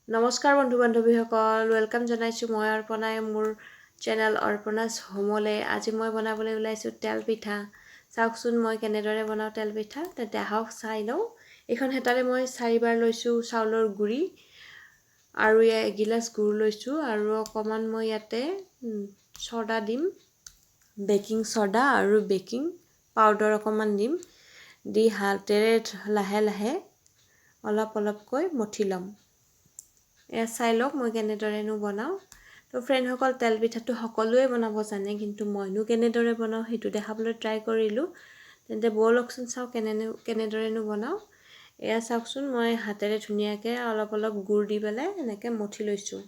নমস্কাৰ বন্ধু বান্ধৱীসকল ৱেলকাম জনাইছোঁ মই অৰ্পণাই মোৰ চেনেল অৰ্পণাছ হোমলৈ। আজি মই বনাবলৈ ওলাইছোঁ তেল পিঠা। চাওকচোন মই কেনেদৰে বনাওঁ তেল পিঠা, তেন্তে আহক চাই লওঁ। এইখন হেতাৰে মই 4বাৰ লৈছোঁ চাউলৰ গুড়ি আৰু এগিলাচ গুড় লৈছোঁ আৰু অকণমান মই ইয়াতে ছ'ডা দিম, বেকিং ছ'ডা আৰু বেকিং পাউডাৰ অকণমান দিম। দি হাতেৰে লাহে লাহে অলপ অলপকৈ মঠি ল'ম। এয়া চাই লওক মই কেনেদৰেনো বনাওঁ। তো ফ্ৰেণ্ডসকল, তেল পিঠাটো সকলোৱে বনাব জানে, কিন্তু মইনো কেনেদৰে বনাওঁ সেইটো দেখাবলৈ ট্ৰাই কৰিলোঁ। তেন্তে ব'লকচোন চাওঁ কেনেদৰেনো বনাওঁ। এয়া চাওকচোন মই হাতেৰে ধুনীয়াকৈ অলপ অলপ গুড় দি পেলাই এনেকৈ মঠি লৈছোঁ।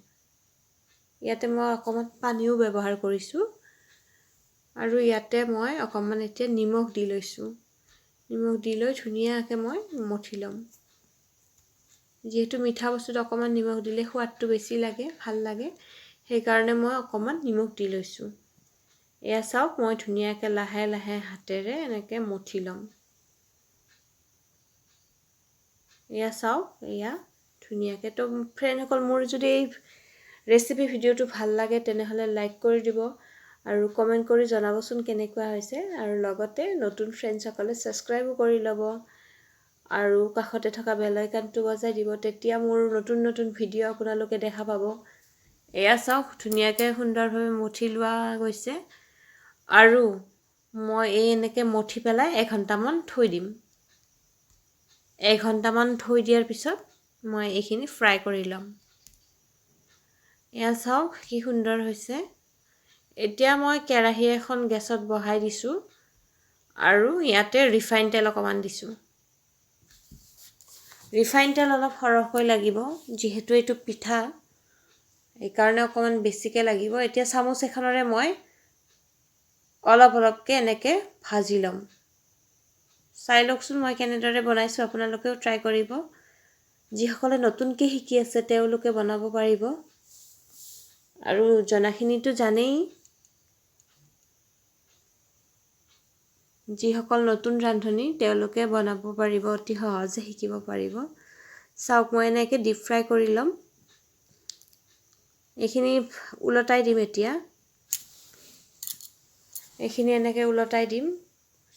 ইয়াতে মই অকণমান পানীও ব্যৱহাৰ কৰিছোঁ আৰু ইয়াতে মই অকণমান এতিয়া নিমখ দি লৈছোঁ। নিমখ দি লৈ ধুনীয়াকৈ মই মঠি ল'ম। যিহেতু মিঠা বস্তুত অকণমান নিমখ দিলে সোৱাদটো বেছি লাগে, ভাল লাগে, সেইকাৰণে মই অকণমান নিমখ দি লৈছোঁ। এয়া চাওক মই ধুনীয়াকৈ লাহে লাহে হাতেৰে এনেকৈ মঠি ল'ম। এয়া চাওক, এয়া ধুনীয়াকৈ। তো ফ্ৰেণ্ডসকল, মোৰ যদি এই ৰেচিপি ভিডিঅ'টো ভাল লাগে তেনেহ'লে লাইক কৰি দিব আৰু কমেণ্ট কৰি জনাবচোন কেনেকুৱা হৈছে, আৰু লগতে নতুন ফ্ৰেণ্ডসকলে ছাবস্ক্ৰাইবো কৰি ল'ব আৰু কাষতে থকা বেল আইকনটো বজাই দিব। তেতিয়া মোৰ নতুন নতুন ভিডিঅ' আপোনালোকে দেখা পাব। এয়া চাওক ধুনীয়াকৈ সুন্দৰভাৱে মঠি লোৱা গৈছে আৰু মই এনেকৈ মঠি পেলাই এঘণ্টামান থৈ দিম। এঘণ্টামান থৈ দিয়াৰ পিছত মই এইখিনি ফ্ৰাই কৰি ল'ম। এয়া চাওক কি সুন্দৰ হৈছে। এতিয়া মই কেৰাহী এখন গেছত বহাই দিছোঁ আৰু ইয়াতে ৰিফাইন তেল অকণমান দিছোঁ। ৰিফাইন তেল অলপ সৰহকৈ লাগিব, যিহেতু এইটো পিঠা, সেইকাৰণে অকণমান বেছিকৈ লাগিব। এতিয়া চামুচ এখনেৰে মই অলপ অলপকৈ এনেকৈ ভাজি ল'ম। চাই লওকচোন মই কেনেদৰে বনাইছোঁ, আপোনালোকেও ট্ৰাই কৰিব। যিসকলে নতুনকৈ শিকি আছে তেওঁলোকে বনাব পাৰিব, আৰু জনাখিনিতো জানেই। যিসকল নতুন ৰান্ধনি তেওঁলোকে বনাব পাৰিব, অতি সহজে শিকিব পাৰিব। চাওক মই এনেকৈ ডিপ ফ্ৰাই কৰি ল'ম। এইখিনি ওলটাই দিম এতিয়া। এইখিনি এনেকৈ ওলটাই দিম।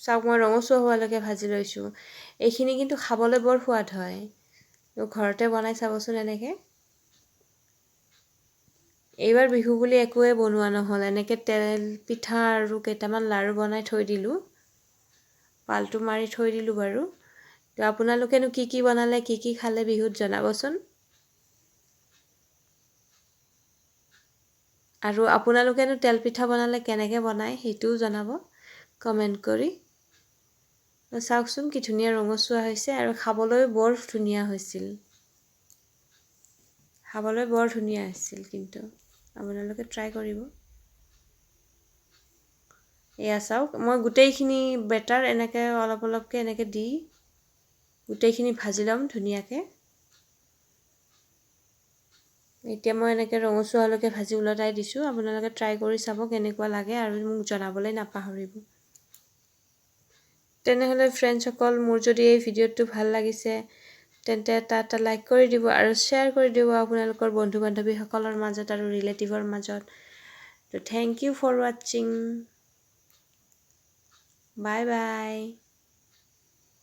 চাওক মই ৰঙচুৱা হোৱালৈকে ভাজি লৈছোঁ। এইখিনি কিন্তু খাবলৈ বৰ সোৱাদ হয়। ঘৰতে বনাই চাবচোন এনেকৈ। এইবাৰ বিহু বুলি একোৱে বনোৱা নহ'ল, এনেকৈ তেল পিঠা আৰু কেইটামান লাড়ু বনাই থৈ দিলোঁ, পালটো মাৰি থৈ দিলোঁ বাৰু। তো আপোনালোকেনো কি কি বনালে, কি কি খালে বিহুত জনাবচোন। আৰু আপোনালোকেনো তেল পিঠা বনালে কেনেকৈ বনায় সেইটোও জনাব কমেণ্ট কৰি। চাওকচোন কি ধুনীয়া ৰঙচুৱা হৈছে আৰু খাবলৈ বৰ ধুনীয়া হৈছিল। খাবলৈ বৰ ধুনীয়া হৈছিল, কিন্তু আপোনালোকে ট্ৰাই কৰিব। এয়া চাওক মই গোটেইখিনি বেটাৰ এনেকৈ অলপ অলপকৈ এনেকৈ দি গোটেইখিনি ভাজি ল'ম ধুনীয়াকৈ। এতিয়া মই এনেকৈ ৰঙচুৱালৈকে ভাজি ওলটাই দিছোঁ। আপোনালোকে ট্ৰাই কৰি চাব কেনেকুৱা লাগে আৰু মোক জনাবলৈ নাপাহৰিব। তেনেহ'লে ফ্ৰেণ্ডসকল, মোৰ যদি এই ভিডিঅ'টো ভাল লাগিছে তেন্তে এটা লাইক কৰি দিব আৰু শ্বেয়াৰ কৰি দিব আপোনালোকৰ বন্ধু বান্ধৱীসকলৰ মাজত আৰু ৰিলেটিভৰ মাজত। তো থেংক ইউ ফৰ ৱাচিং। Bye bye.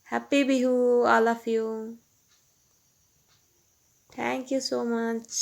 Happy Bihu all of you. Thank you so much.